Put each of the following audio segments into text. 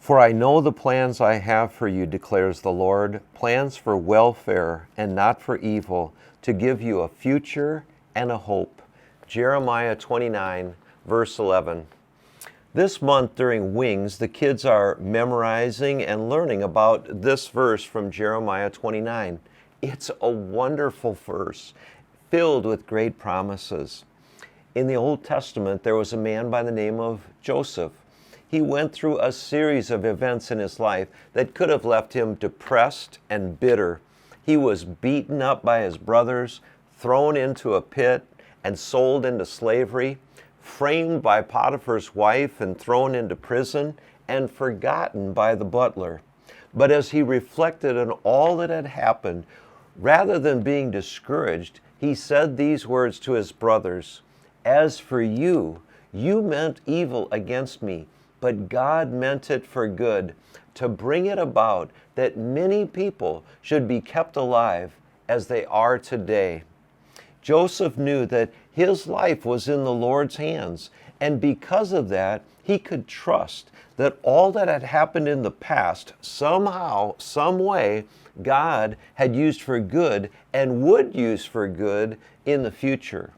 For I know the plans I have for you, declares the Lord, plans for welfare and not for evil, to give you a future and a hope. Jeremiah 29, verse 11. This month during Wings, the kids are memorizing and learning about this verse from Jeremiah 29. It's a wonderful verse, filled with great promises. In the Old Testament, there was a man by the name of Joseph. He went through a series of events in his life that could have left him depressed and bitter. He was beaten up by his brothers, thrown into a pit, and sold into slavery, framed by Potipher's wife and thrown into prison, and forgotten by the butler. But as he reflected on all that had happened, rather than being discouraged, he said these words to his brothers, "As for you, you meant evil against me, but God meant it for good, to bring it about that many people should be kept alive as they are today." Joseph knew that his life was in the Lord's hands, and because of that, he could trust that all that had happened in the past, somehow, some way, God had used for good and would use for good in the future.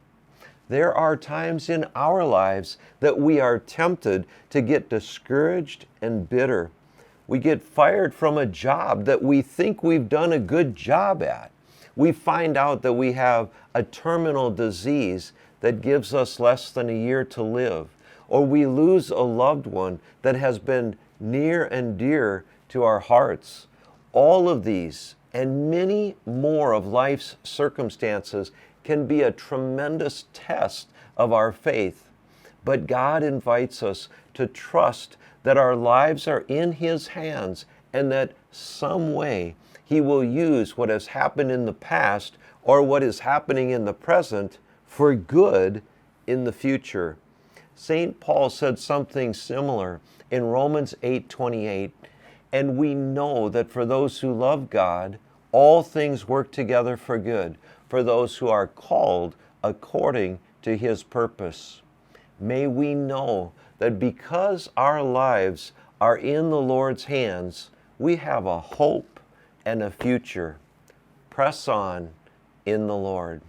There are times in our lives that we are tempted to get discouraged and bitter. We get fired from a job that we think we've done a good job at. We find out that we have a terminal disease that gives us less than a year to live, or we lose a loved one that has been near and dear to our hearts. All of these and many more of life's circumstances can be a tremendous test of our faith. But God invites us to trust that our lives are in His hands and that some way He will use what has happened in the past or what is happening in the present for good in the future. St. Paul said something similar in Romans 8:28, and we know that for those who love God, all things work together for good, for those who are called according to His purpose. May we know that because our lives are in the Lord's hands, we have a hope and a future. Press on in the Lord.